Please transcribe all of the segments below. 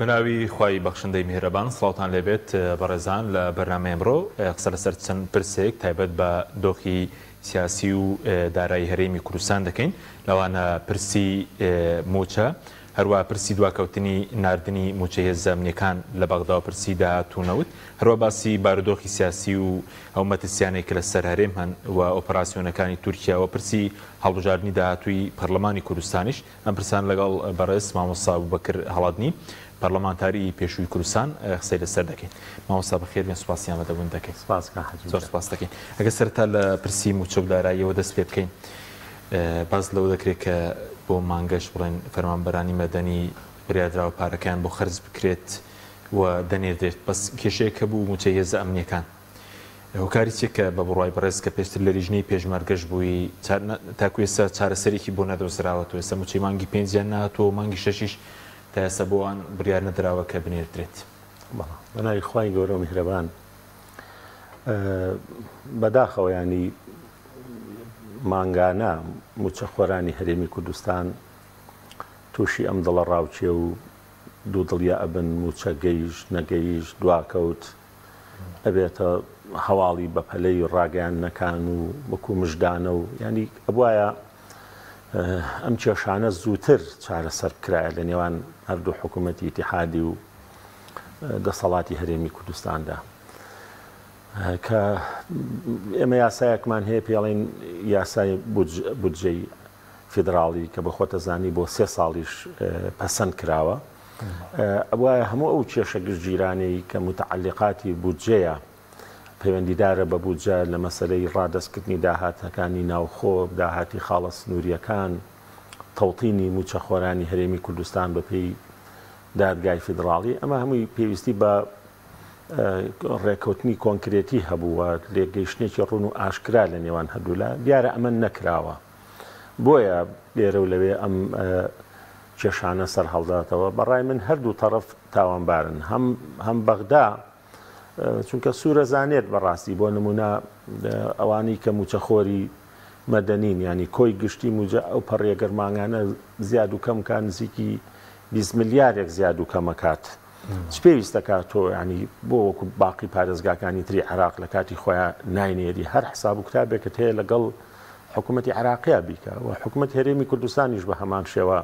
بناوی خوای بەخشندەی میهرەبان سڵاوتان لێبێت بەڕێزان لە بەرنامەی ئەمڕۆ قسە لەسەر چەند پرسێک تایبەت بە دۆخی سیاسی و دارایی هەرێمی کوردستان دەکەین لەوانە پرسی موچە هەروە پرسی دواکەوتنی ناردنی موچەی هێزەمنیەکان لە بەغدا و پرسی داهاتوونەوت هەروە باسی بارودۆخی سیاسی و ئەو مەترسیانێک کە لەسەر هەرێم هەن و ئۆپەراسیۆنەکانی تورکیا و پرسی هەڵبژاردننی داهاتووی پەرلەمانی کوردستانیش ئەم پرسان لەگەڵ بەڕێز مامۆستا بوبەکر هەڵاتنی پەرلەمانتاری پێشووی کوردستان قسەی لەسەر دەکەین. مامۆستا بەخێر بێن، سوپاسیان بەدەبوون دەکەین. زۆر سوپاس دەکەین. ئەگەر سەرەتا لە پرسی موچە و داراییەوە دەست پێ بکەین، باز لەوە دەکرێت کە بۆ مانگەش بڵێن فەرمانبەرانی مەدەنی بریادراوە پارەکان بۆ خەرج بکرێت و دەنێردرێت، بەس کێشەیە کە بوو موچەی هێزە ئەمنیەکان هۆکاری چێکە بە بڕای بەڕێز کە پێشتر لە لیژنەی پێشمەرگەش بووی تاکو ئێستا چارەسەرێکی بۆ نەدۆزراوەتەوە، ئێستا موچەی مانگی 5 نهاتەوە، مانگی 6 تا ئێستا بۆوان بریار نەدراوە کە بنێردرێت. بەناوی خوای گەورە و میهرەبان، بەداخەوە ینی مانگانە موچە خۆرانی هەرێمی کوردستان تووشی ئەم دڵە ڕاوچێ و دوو دڵیا ئەبن موچە گەیشت نەگەیشت دواکەوت ئەبێتە هەواڵی بەپەلەی ڕاگەیاندنەکان و وەکو مژدانە و ینی ئەبوایە ئەم کێشانە زووتر چارەسەر بکرایە لە نێوان هەردوو حکوومەتی ئیتیحادی و دەسەڵاتی هەرێمی کوردستاندا کە ئێمە یاسایەکمان هەیە پێڵێن یاسای بودجەی فیدراڵی کە بە خۆتەزانی بۆ 3 ساڵیش پەسەند کراوە. ئەوایە هەموو ئەو کێشە گشتگیرانەی کە متعلقاتی بودجەیە پەیوەندیدارە بە بودجە لە مەسەلەی ڕادەستکردنی داهاتەکانی ناوخۆ، داهاتی خاڵە سنووریەکان، تەوتینی موچە خۆرانی هەرێمی کوردستان بە پێی دادگای فیدراڵی، ئەمە هەمووی پێویستی بە ڕێکەوتنی کۆنکرێتی هەبووە، لێگەیشتێکی ڕوون و ئاشکرا لە نێوان هەردوولا، دیارە ئەمە نەکراوە. بۆیە لێرە و لەوێ ئەم کێشانە سەر هەڵداتەوە. بەڕای من هەردوو تەرەف تاوانبارن، هەم بەغدا چونکە سوورە زانێت بەڕاستی بۆ نمونە ئەوانی کە موچەخۆری مەدەنین ینی کۆی گشتی موجە ئەو پەڕێگەرمانگانە زیاد و کەمکان نزیکی 20 ملیارێک زیاد و کەمەکات. چ پێویستەکات تۆ ینی بۆ وەکو باقی پارێزگاکانی تری عێراق لە کاتی خۆیان ناینێری هەر حساب و کتابێکت هەیە لەگەڵ حکوومەتی عێراقیا بیکە و حکوومەت هەرێمی کوردستانیش بە هەمان شێوە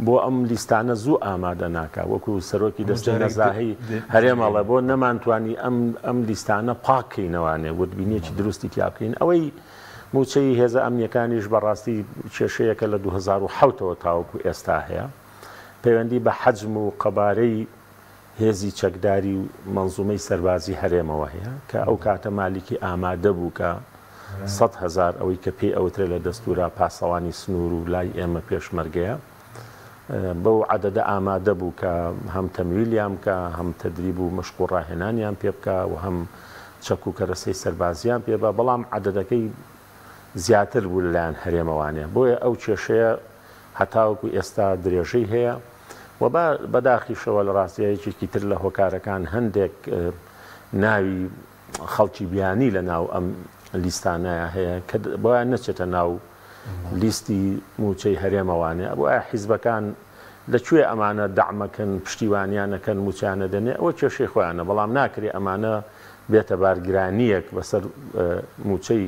بۆ ئەم لیستانە زوو ئامادە ناکە، وەکو سەرۆکی دەستی نەزاهی هەرێمەڵە بۆ نەمانتوانی ئەم لیستانە پاکەینەوانێ وتبینێکی دروستی تیا بکەین. ئەوەی موچەی هێزە ئەمنیەکانیش بەڕاستی کێشەیەکە لە 2007ەوە تاوەکو ئێستا هەیە، پەیوەندی بە حەجم و قەبارەی هێزی چەکداری و مەنزومەی سەربازی هەرێمەوە هەیە کە ئەو کاتە مالیکی ئامادە بوو کە 100,000 ئەوەی کە پێی ئەوترێ لە دەستورە پاسەوانی سنوور و لای ئێمە پێشمەرگەیە بەو عەدەدە ئامادە بوو کە هەم تەمویلیان بکە، هەم تەدریب و مەشق و ڕاهێنانیان پێ بکە و هەم چەک و کەرەسەی سەربازیان پێ بە، بەڵام عەدەدەکەی زیاتر بوو لەلایەن هەرێمەوانێ. بۆیە ئەو کێشەیە هەتاوەکو ئێستا درێژەی هەیە و بەداخیشەوە لە ڕاستیەیەکی تر لە هۆکارەکان هەندێک ناوی خەڵکی بیانی لە ناو ئەم لیستانەیە هەیە کە بۆیان نەچێتە ناو لیستی موچەی هەرێمەوانێ. بۆیە حیزبەکان لەکوێ ئەمانە دەعمەکەن، پشتیوانیانەکەن، موچیانە دەنێ، ئەوە کێشەی خۆیانە، بەڵام ناکرێ ئەمانە بێتە بارگرانیەک بەسەر موچەی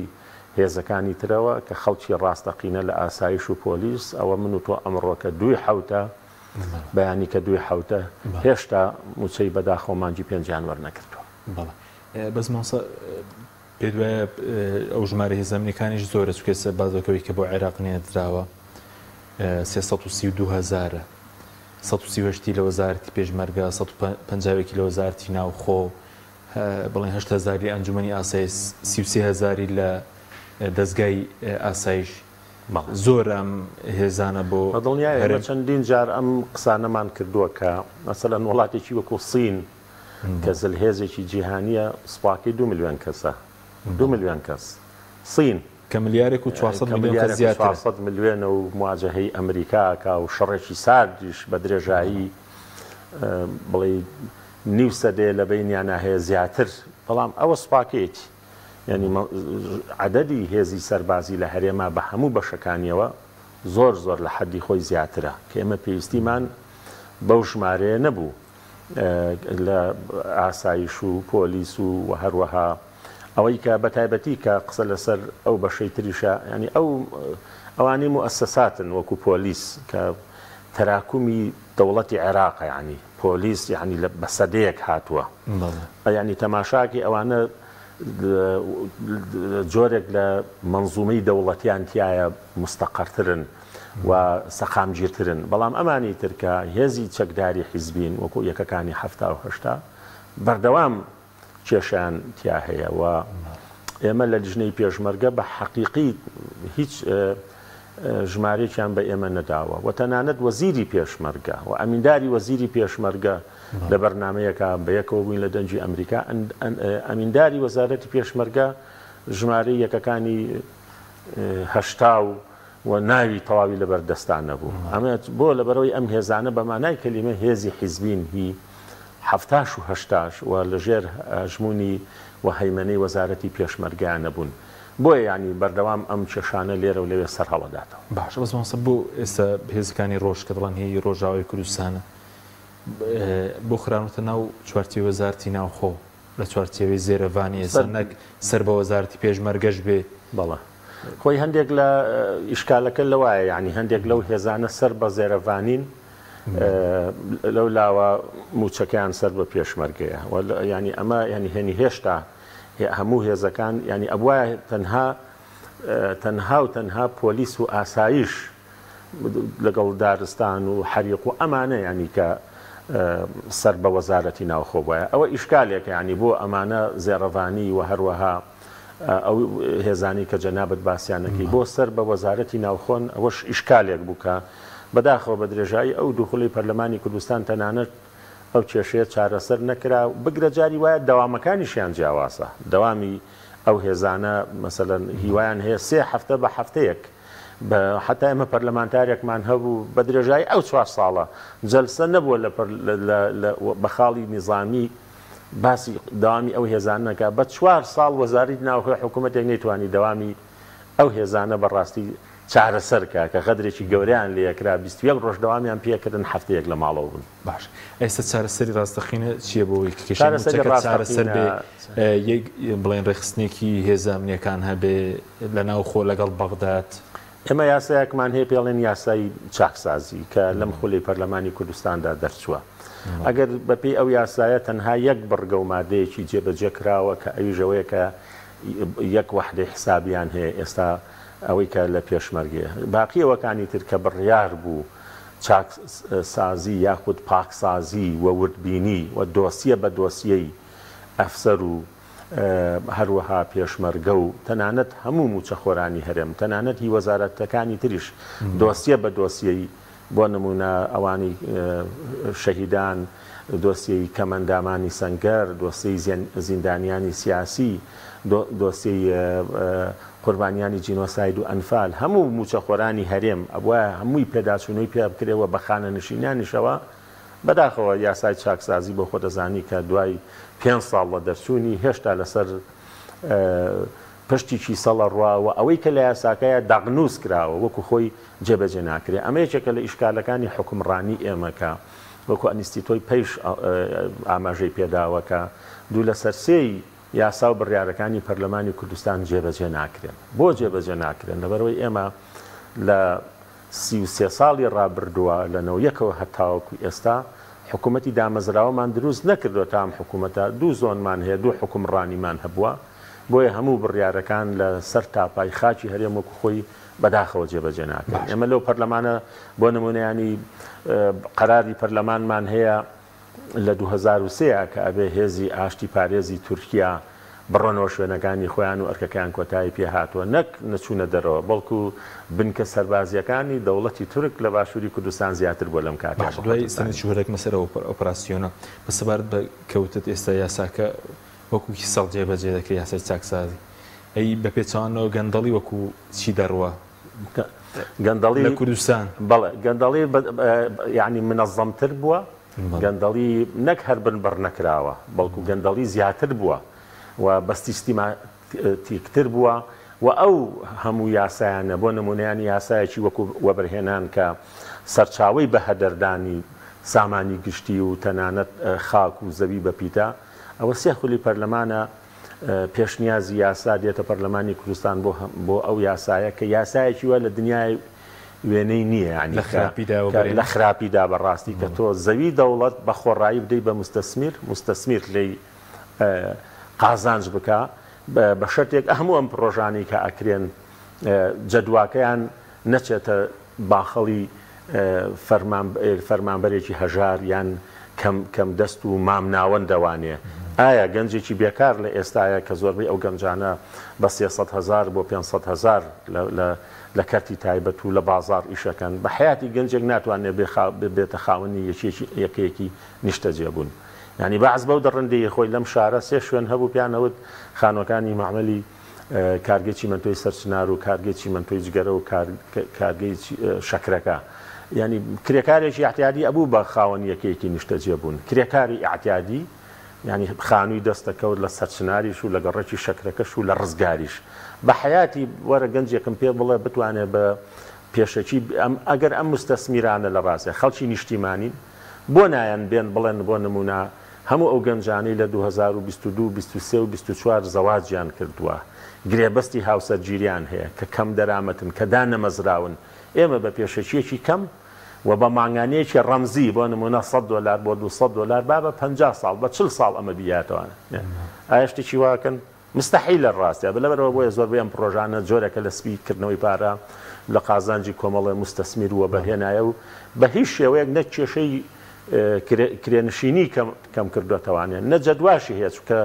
هێزەکانی ترەوە کە خەڵکی ڕاستەقینە لە ئاسایش و پۆلیس. ئەوە من و تۆ ئەمڕۆکە 2 حوتە بەیانی کە 2 حوتە هێشتا موچەی بەداخەوە مانگی 5 وەرنەکردووە. بەس ماسە پێ دوایە ئەو ژمارە هێزەمنیەکانیش زۆرە، چکێسە بازۆکەوەی کە بۆ عێراق نێردراوە 332,000 138 لە وەزارەتی پێشمەرگە، 150 لە وەزارەتی ناوخۆ، بڵێن 8,000 ئەنجومەنی ئاسایش، 33,000 لە دەستگای ئاسایش. زۆر ئەم هێزانە بۆ دڵنیایە چەندین جار ئەم قسانەمان کردووە کە مەسەلەن وڵاتێکی وەکو سین کە زلهێزێکی جیهانیە سوپاکەی 2 ملیۆن کەسە، 2 ملیۆن کەس، سین کە ملیارێک و 400 ملیۆنە و مواجهەی ئەمریکاکە و شەڕێکی ساردیش بە درێژایی بڵێ نیو سەدێ لە بینیانە هەیە زیاتر، بەڵام ئەوە سوپاکەیەکی ینی عەدەدی هێزی سەربازی لە هەرێما بە هەموو بەشەکانیەوە زۆر لە حەدی خۆی زیاترە کە ئێمە پێویستیمان بەو ژمارەیە نەبوو لە ئاسایش و پۆلیس و هەروەها ئەوەی کە بەتایبەتی کە قسە لەسەر ئەو بەشەی تریشە ینی ئەوانەی مؤسساتن وەکو پۆلیس کە تەراکمی دەوڵەتی عێراق ینی پۆلیس ینی بە سەدەیەک هاتووە ینی تەماشاکی ئەوانە جۆرێک لە منزومەی دەوڵەتیان تایە مستەقەرترن و سەقامگیرترن بەڵام ئەمانی ترکە هێزی چەکداری حیزبین وەکو یەکەکانی هەفتا و هەشتا بەردەوام کێشیان تیا هەیە و ئێمە لە لیژنەی پێشمەرگە بە حەقیقی هیچ ژمارەیەکیان بە ئێمە نەداوە و تەنانەت وەزیری پێشمەرگە و ئەمینداری وەزیری پێشمەرگە لە بەرنمەیەکە بە یەکەوە بووین لە دەنجی ئەمریکا ئەمینداری وەزارەتی پێشمەرگە ژمارەی یەکەکانی هەشتا و ناوی تەواوی لەبەردەستان نەبوو ئەمە بۆ لەبەرەوەی ئەم هێزانە بە مانای کەلیمە هێزی حیزبین هی هەفتاش و هەشتاش و لەژێر ژمونی و هەیمەنەی وەزارەتی پێشمەرگیان نەبوون بۆیە ینی بەردەوام ئەم کێشانە لێرە و لەوێ سەر هەڵەداتەوە باش بەسماسە بۆ ئێستا هێزەکانی ڕۆژ کە دەڵێن هەیە ڕۆژاوای کوردستانە بۆ خراونەتە ناو چوارتی وەزارەتی ناوخۆ لە چوارچێوەی زێرەڤانی ئێستا نەک سەر بە وەزارەتی پێشمەرگەش بێ بەڵێ خۆی هەندێک لە ئیشکالەکە لەوایە ینی هەندێک لەو هێزانە سەر بە زێرەڤانین لەو لاوە موچەکەیان سەر بە پێشمەرگەیە ینی ئەمە ینی هێنی هێشتا هەموو هێزەکان ینی ئەوایە تەنها پۆلیس و ئاسایش لەگەڵ دارستان و حەریق و ئەمانە ینی کە سەر بە وەزارەتی ناوخۆ بووە ئەوە ئیشکالێک ینی بۆ ئەمانە زێڕەڤانی و هەروەها ئەو هێزانی کە جەنابەت باسییانەکەی بۆ سەر بە وەزارەتی ناوخۆن ئەوەش ئیشکالێک بووکە بەداخەوە بە درێژایی ئەو دووخڵی پەرلەمانی کوردستان تەنانەت ئەو کێشەیە چارەسەر نەکرا بگرە جاری وایە دەوامەکانیشیان جیاوازە دەوامی ئەو هێزانە مەسەلەن هیوایان هەیە 3 هەفتە بە هەفتەیەک حتا ئێمە پەرلەمانتارێکمان هەبوو بە درێژایی ئەو 4 ساڵە جەلسە نەبووە بە خاڵی نیزامی باسی داوامی ئەو هێزانەکە بە 4 ساڵ وەزارەتی ناوخۆی حکوومەتێک نەیتوانی دەوامی ئەو هێزانە بەڕاستی چارەسەرکە کە غەدرێکی گەوریان لێکرا 21 ڕۆژ دەوامیان پێکردن هەفتەیەک لە ماڵەوە بوون باش ئێستا چارەسەری ڕاستەخینە چییە بۆەوەی چارەسەر بێ بڵێن ڕێخستنێکی هێزە ئەمنیەکان هەبێ لە ناوخۆ لەگەڵ بەغداد ئێمە یاسایەکمان هەیە پێڵێن یاسایی چاکسازی کە لەم خولەی پەرلەمانی کوردستاندا دەرچووە ئەگەر بەپێی ئەو یاسایە تەنها یەک بڕگە و مادەیەکی جێبەجێ کراوە کە ئەویژەوەیە کە یەک وەحدەی حسابیان هەیە ئێستا ئەوەی کە لە پێشمەرگێ باقیەوەکانی تر کە بڕیار بوو چاکسازی یاخود پاکسازی و وردبینی و دۆسیە بە دۆسیەی ئەفسەر و هەروەها پێشمەرگە و تەنانەت هەموو موچەخۆرانی هەرێم تەنانەت هی وەزارەتەکانی تریش دۆسیە بە دۆسیەی بۆ نمونە ئەوانی شەهیدان دۆسیەی کەمەندامانی سەنگەر دۆسیەی زیندانیانی سیاسی دۆسیەی قوربانیانی جینۆساید و ئەنفال هەموو موچەخۆرانی هەرێم ئەوە هەمووی پێداچوونەوەی پێ بکرێەوە بە خانە نشینانیشەوە بەداخەوە یاسای چاکسازی بۆ خۆ دەزانی کە دوای 5 ساڵ لە دەرچوونی هێشتا لەسەر پشتیکی سەڵە ڕواوە ئەوەی کە لە یاساکەیە داغنووس کراوە وەکو خۆی جێبەجێ ناکرێ ئەمە یەکێکە لە ئیشکالەکانی حکومڕانی ئێمەکە وەکو ئەنیستیتۆی پێش ئاماژەی پێداوەکە دوو لە سەرسێی یاسا و بڕیارەکانی پەرلەمانی کوردستان جێبەجێ ناکرێن بۆ جێبەجێ ناکرێن لەبەرەوەی ئێمە لە 33 ساڵی ڕابردووە لەنەوە یەکەوە هەتاوەکو ئێستا حکوومەتی دامەزراوەمان دروست نەکردو تام حکوومەتە دوو زۆنمان هەیە دوو حکومڕانیمان هەبووە بۆیە هەموو بڕیارەکان لە سەر تاپای خاچی هەرێم وەکو خۆی بەداخەوە جێبەجێ ناکرێن ئێمە لەو پەرلەمانە بۆ نمونەیانی قەراری پەرلەمانمان هەیە لە 2003 کە ئەبێ هێزی ئاشتی پارێزی تورکیا بڕۆنەوە شوێنەکانی خۆیان و ئەرکەکان کۆتایی پێهاتوە نەک نەچوونە دەرەوە بەڵکو بنکە سەربازیەکانی دەوڵەتی تورک لە باشووری کوردستان زیاتر بۆ لەم کاتە دوای سەرنجی وەرەک مەسەر ئۆپراسیۆنە بە سەبارەت بە کەوتت ئێستا یاساکە وەکوکی سەڵ جێبەجێ دەکرێت یاسای چاکسازی ئەی بە پێچوانەوە گەندەڵی وەکو چی دەڕوە گەندەڵی لە کوردستان بەڵێ گەندەڵی یعنی منەظەمتر بووە گەندەڵی نەک هەر بنبڕ نەکراوە بەڵکو گەندەڵی زیاتر بووە و بەستیستیماتیکتر بووە و ئەو هەموو یاسایانە بۆ نمونەیانی یاسایەکی وەکو وەبەرهێنان کە سەرچاوی بە هەدەردانی سامانی گشتی و تەنانەت خاک و زەوی بەپیتە ئەوە سێ خولی پەرلەمانە پێشنیازی یاسا دێتە پەرلەمانی کوردستان بۆ ئەو یاسایە کە یاسایەکی وە لە دنیای وێنەی نییە ینی لە خراپیدا بەڕاستی کە تۆ زەوی دەوڵەت بە خۆڕایی بدەی بە مستەسمیر لێی قازانج بکە بە شەرتێک هەموو ئەم پرۆژانی کە ئەکرێن جەدواکەیان نەچێتە باخەڵی فەرمانبەرێکی هەژار یان کەم دەست و مامناوەندەوانێ ئایا گەنجێکی بێکار لە ئێستاە کە زۆربەی ئەو گەنجانە بە 300,000 بۆ 500,000 لە کەرتی تایبەت و لە بازار ئیشەکەن بە حیاتی گەنجێک ناتوانێت بێتە خاوەنی یەکەیەکی نیشتەجێبوون ینی بەعز بەو دەڕندەیە خۆی لەم شارە سێ شوێن هەبوو پیانەوت خانوەکانی معمەلی کارگەی چیمەنتۆی سەرچنار و کارگەی چیمەنتۆی جگەرە و کارگەی شەکرەکە ینی کرێکارێکی احتیادی ئەبوو بە خاوەن یەکەیەکی نیشتەجێبوون کرێکاری ئاعتیادی ینی خانووی دەستەکەوت لە سەرچناریش و لە گەڕێکی شەکرەکەش و لە ڕزگاریش بە حیاتی وەرە گەنجێکم پێ بڵێ بتوانێت بە پێشەکی ئەگەر ئەم مستەسمیرانە لە ڕاستە خەڵکی نیشتیمانین بۆ نایەن بێن بڵێن بۆ نمونە هەموو ئەو گەنجانەی لە 2022 23 و 24 زەواجیان کردووە گرێبەستی هاوسەرگیریان هەیە کە کەم دەرامەتن کە دانەمەزراون ئێمە بە پێشەکیەکی کەم و بە ماگانەیەکی ڕەمزی بۆ نمونە $100 بۆ $200 با بە 50 ساڵ بە 40 ساڵ ئەمە بیاتوانە ئایا شتێکی واکەن مستحیل لە ڕاستە بەلەبەرەوە بۆیە زۆربەی ئەم پرۆژانە جۆرێکە لە سپیکردنەوەی پارە لە قازانجی کۆمەڵی مستەسمیر وە بەهێنایە و بە هیچ شێوەیەک نە کێشەی کرێنشینی کەم کردوتەوانێن نە جەدواشی هەیە چکە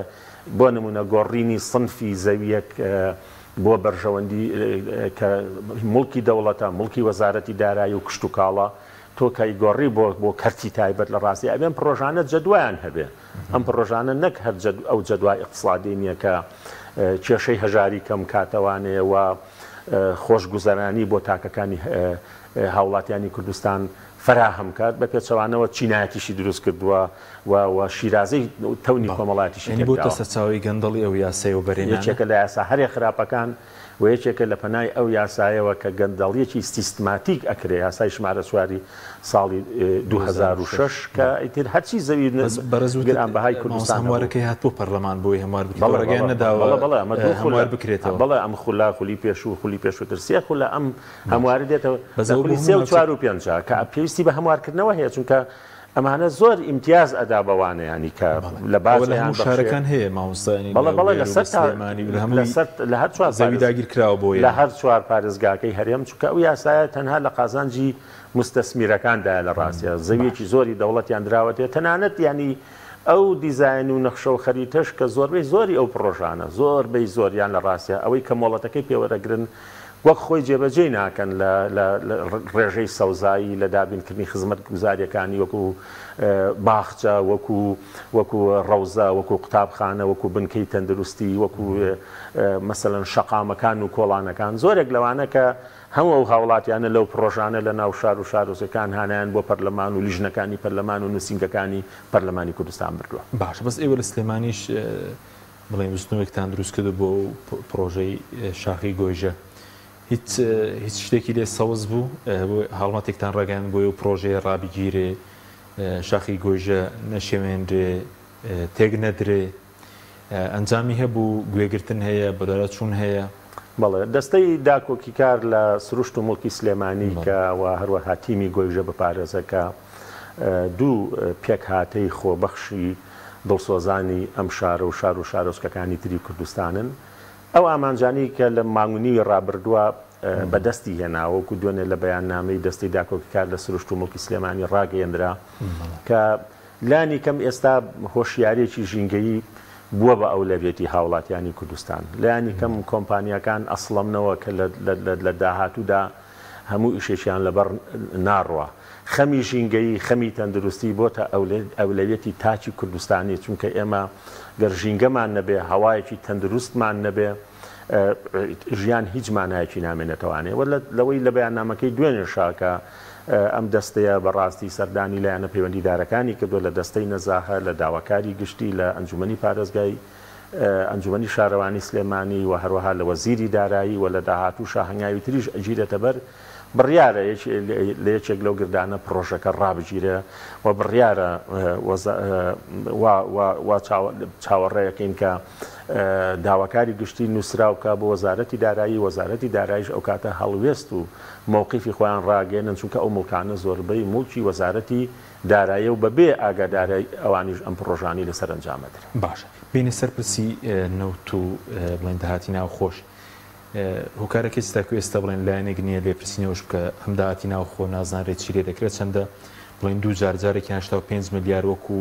بۆ نمونە گۆڕینی سنفی زەویەک بۆ بەرژەوەندی کە مڵکی دەوڵەتە مڵکی وەزارەتی دارایی و کشت و کاڵە تۆ کای گۆڕی بۆ کەرتی تایبەت لە ڕاستی ئەبێن پرۆژانە جەدوایان هەبێ ئەم پرۆژانە نەک هەر ئەو جەدوای اقتصادی نییە کە کێشەی هەژاری کەم کاتەوانەیە و خۆشگوزەرانی بۆ تاکەکانی هاوڵاتیانی کوردستان فراهم کات بە پێچەوانەوە چینایەتیشی دروست کردووە و شیرازەی تەونی کۆمەڵاتیشی بۆ سەرچاوی گەندەڵی ئەو یاسای و بەرێنە یەکێکە لە یاسا هەرێ خراپەکان و یەکێکە لە پەنای ئەو یاسایەوە کە گەندەڵیەکی سیستماتیک ئەکرێ یاسای ژمارە 4 ساڵی 2006 کە ئیتر هەرچی زەوی بەرزگران بەهای کوردستان هەموارەکەی هاتبوو پەرلەمان بۆی هەموار بکڕگەیان نەداوە هەموار بکرێتەوە بەڵێ ئەم خولا خولی پێش و خولی پێشووتر سێ خولا ئەم هەموارە دێتەوە بەزەوری 3 و 4 و 5 کە پێویستی بە هەموارکردنەوە هەیە چونکە ئەمانە زۆر ئیمتیاز ئەدا بەوانە ینی کە لە بازیان شارەکان هەیە مامۆستانی بەڵێ لە هەر چوار زەوی داگیر کراوە بۆ لە هەر چوار پارێزگاکەی هەرێم چونکە ئەو یاسایە تەنها لە قازانجی مستەسمیرەکاندایە لە ڕاستیە زەویەکی زۆری دەوڵەتیان دراوەتێ تەنانەت ینی ئەو دیزاین و نەخشە و خەریتەش کە زۆربەی زۆری ئەو پرۆژانە زۆربەی زۆریان لە ڕاستیە ئەوەی کە مۆڵەتەکەی پێوەرەگرن وەک خۆی جێبەجێ ناکەن لە ڕێژەی سەوزایی لە دابینکردنی خزمەت گوزاریەکانی وەکو باخچە وەکو ڕەوزە وەکو قوتابخانە وەکو بنکەی تەندروستی وەکو مەسەلەن شەقامەکان و کۆڵانەکان زۆرێک لەوانە کە هەموو ئەو هاوڵاتیانە لەو پرۆژانە لە ناو شار و شارۆچەکان هانایان بۆ پەرلەمان و لیژنەکانی پەرلەمان و نووسینگەکانی پەرلەمانی کوردستان بردووە باش بەس ئێوە لە سلێمانیش بڵێ وستنەوەیەکتان دروست کردو بۆ پرۆژەی شاخی گۆیژە هیچ شتێکی لێ سەوز بوو هەڵمەتێکتان ڕگەیان بۆی و پرۆژەیە ڕابگیرێ شاخی گۆیژە نەشێوێنرێ تێک نەدرێ ئەنجامی هەبوو گوێگرتن هەیە بەدەرە چوون هەیە بەڵێ دەستەی داکۆکی کار لە سروشت و مڵکی سلێمانی کە هەروەها تیمی گۆیژە بپارێزەکە دوو پێک هاتەی خۆبەخشی دڵسۆزانی ئەم شارە و شار و شارۆچکەکانی تری کوردستانن ئەو ئامانجانی کە لە مانگونی ڕابردووە بەدەستی هێناوەکو دوێنێ لە بەیاننامەی دەستی داکۆکی کار لە سروشت و مڵکی سلێمانی ڕاگەیەندرا کە لانی کەم ئێستا هۆشیارێکی ژینگەیی بووە بە ئەولەوێتی هاوڵاتیانی کوردستان لایانی کەم کۆمپانیەکان ئەسڵەمنەوە کە لە داهاتوودا هەموو ئیشێکیان لەبەر ناڕوە خەمی ژینگەی خەمی تەندروستی بۆتە ئەولەوێتی تاچی کوردستانی چونکە ئێمە گەر ژینگەمان نەبێ هەوایەکی تەندروستمان نەبێ ژیان هیچ مانایەکی نامێنێتەوانێ وە لەوەی لە بەیاننامەکەی دوێنێ شاکە ئەم دەستەیە بەڕاستی سەردانی لایەنە پەیوەندیدارەکانی کردو لە دەستەی نەزاهە لە داواکاری گشتی لە ئەنجومەنی پارێزگای ئەنجومەنی شارەوانی سلێمانی و هەروەها لە وەزیری دارایی و لە داهاتوو شاهنگاوی تریش ئەگیرێتە بەر بڕیارە لە یەکێک لەو گردانە پرۆژەکە ڕابگیرە و بڕیارە چاوەڕێیەکەین کە داواکاری گشتی نووسراوکە بۆ وەزارەتی دارایی وەزارەتی داراییش ئەو کاتە هەڵوێست و مووقیفی خۆیان ڕاگەێنن چونکە ئەو مڵکانە زۆربەی مڵکی وەزارەتی دارایی و بەبێ ئاگاداری ئەوانیش ئەم پرۆژانی لەسەر ئەنجامەدرێت. باشە بینی سەرپرسی نەوت و بڵێن داهاتی ناوخۆش هۆکارەکەی ستاکو ئێستا بڵێن لایەنێک نییە لێپرسینەوەش بکە هەم داهاتی ناوخۆ نازانرێت چی لێ دەکرێت چەندە بڵێن دوو جارێکی 85 ملیار وەکو